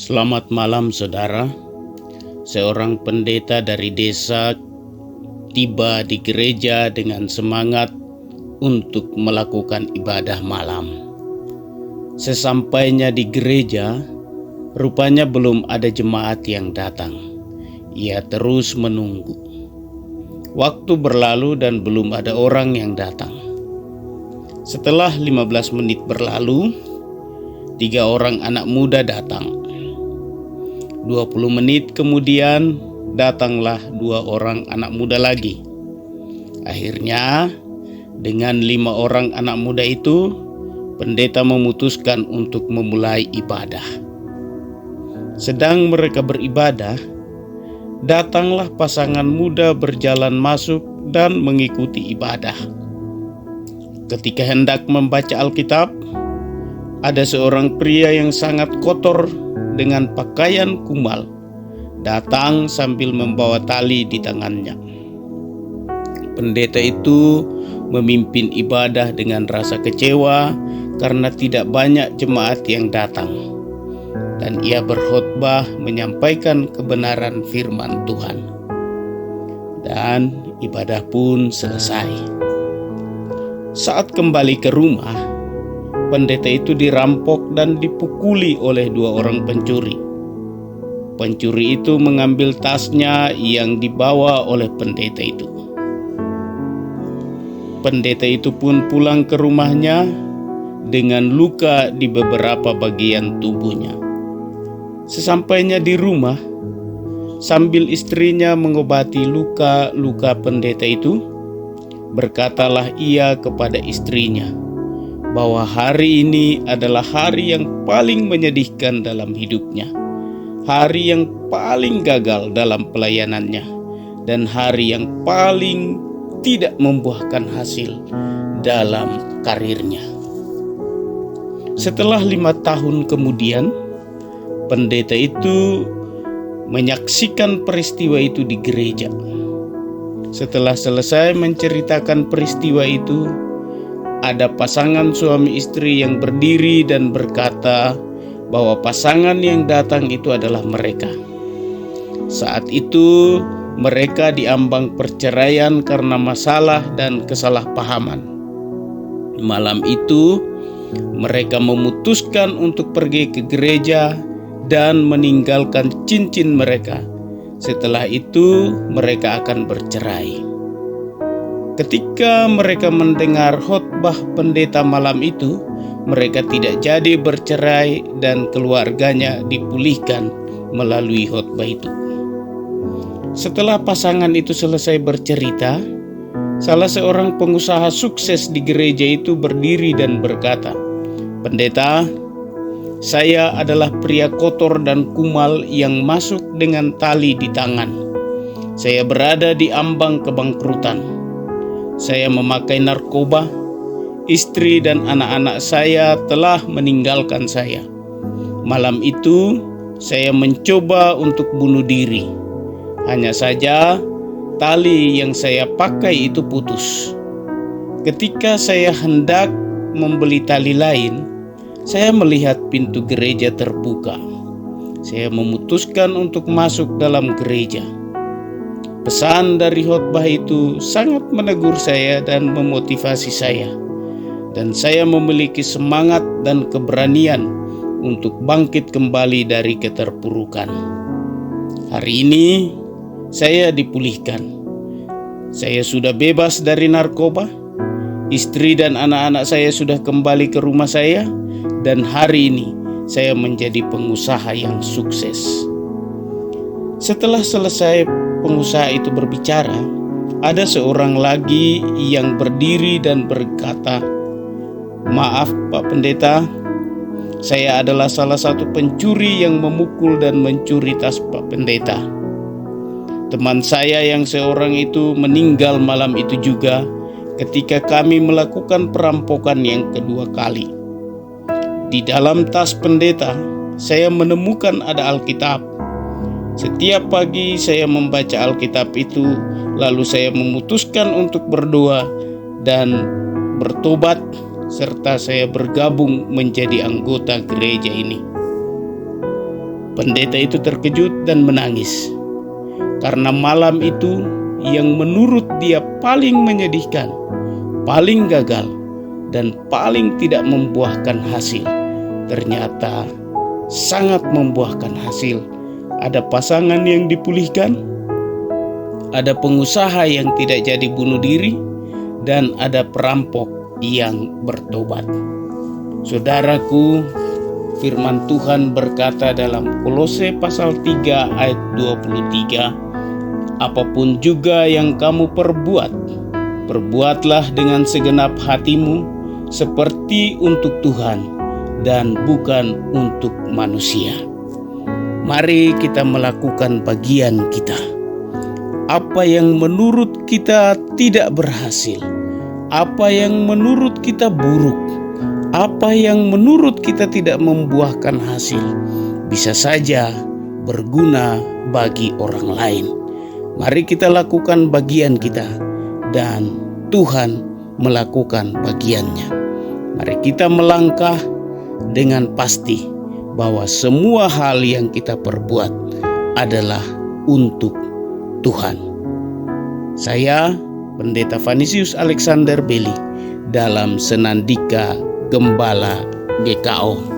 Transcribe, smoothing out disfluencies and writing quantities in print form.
Selamat malam saudara. Seorang pendeta dari desa tiba di gereja dengan semangat untuk melakukan ibadah malam. Sesampainya di gereja, rupanya belum ada jemaat yang datang. Ia terus menunggu. Waktu berlalu dan belum ada orang yang datang. Setelah 15 menit berlalu, 3 orang anak muda datang. 20 menit kemudian datanglah 2 orang anak muda lagi. Akhirnya dengan 5 orang anak muda itu, pendeta memutuskan untuk memulai ibadah. Sedang mereka beribadah, datanglah pasangan muda berjalan masuk dan mengikuti ibadah. Ketika hendak membaca Alkitab, ada seorang pria yang sangat kotor dengan pakaian kumal datang sambil membawa tali di tangannya. Pendeta itu memimpin ibadah dengan rasa kecewa karena tidak banyak jemaat yang datang, dan ia berkhotbah menyampaikan kebenaran firman Tuhan. Dan ibadah pun selesai. Saat kembali ke rumah, pendeta itu dirampok dan dipukuli oleh 2 orang pencuri. Pencuri itu mengambil tasnya yang dibawa oleh pendeta itu. Pendeta itu pun pulang ke rumahnya dengan luka di beberapa bagian tubuhnya. Sesampainya di rumah, sambil istrinya mengobati luka-luka pendeta itu, berkatalah ia kepada istrinya bahwa hari ini adalah hari yang paling menyedihkan dalam hidupnya, hari yang paling gagal dalam pelayanannya, dan hari yang paling tidak membuahkan hasil dalam karirnya. Setelah 5 tahun kemudian, pendeta itu menyaksikan peristiwa itu di gereja. Setelah selesai menceritakan peristiwa itu, ada pasangan suami istri yang berdiri dan berkata bahwa pasangan yang datang itu adalah mereka. Saat itu mereka diambang perceraian karena masalah dan kesalahpahaman. Malam itu mereka memutuskan untuk pergi ke gereja dan meninggalkan cincin mereka. Setelah itu mereka akan bercerai. Ketika mereka mendengar khotbah pendeta malam itu, mereka tidak jadi bercerai dan keluarganya dipulihkan melalui khotbah itu. Setelah pasangan itu selesai bercerita, salah seorang pengusaha sukses di gereja itu berdiri dan berkata, "Pendeta, saya adalah pria kotor dan kumal yang masuk dengan tali di tangan. Saya berada di ambang kebangkrutan. Saya memakai narkoba. Istri dan anak-anak saya telah meninggalkan saya. Malam itu saya mencoba untuk bunuh diri. Hanya saja tali yang saya pakai itu putus. Ketika saya hendak membeli tali lain, saya melihat pintu gereja terbuka. Saya memutuskan untuk masuk dalam gereja. Pesan dari khotbah itu sangat menegur saya dan memotivasi saya. Dan saya memiliki semangat dan keberanian untuk bangkit kembali dari keterpurukan. Hari ini saya dipulihkan. Saya sudah bebas dari narkoba. Istri dan anak-anak saya sudah kembali ke rumah saya. Dan hari ini saya menjadi pengusaha yang sukses." Setelah selesai pengusaha itu berbicara, ada seorang lagi yang berdiri dan berkata, "Maaf Pak Pendeta, saya adalah salah satu pencuri yang memukul dan mencuri tas Pak Pendeta. Teman saya yang seorang itu meninggal malam itu juga ketika kami melakukan perampokan yang kedua kali. Di dalam tas pendeta, saya menemukan ada Alkitab. Setiap pagi saya membaca Alkitab itu, lalu saya memutuskan untuk berdoa dan bertobat, serta saya bergabung menjadi anggota gereja ini." Pendeta itu terkejut dan menangis, karena malam itu yang menurut dia paling menyedihkan, paling gagal, dan paling tidak membuahkan hasil, ternyata sangat membuahkan hasil. Ada pasangan yang dipulihkan, ada pengusaha yang tidak jadi bunuh diri, dan ada perampok yang bertobat. Saudaraku, firman Tuhan berkata dalam Kolose pasal 3 ayat 23, apapun juga yang kamu perbuat, perbuatlah dengan segenap hatimu seperti untuk Tuhan dan bukan untuk manusia. Mari kita melakukan bagian kita. Apa yang menurut kita tidak berhasil, apa yang menurut kita buruk, apa yang menurut kita tidak membuahkan hasil, bisa saja berguna bagi orang lain. Mari kita lakukan bagian kita dan Tuhan melakukan bagiannya. Mari kita melangkah dengan pasti bahwa semua hal yang kita perbuat adalah untuk Tuhan. Saya Pendeta Vanisius Alexander Beli dalam Senandika Gembala GKO.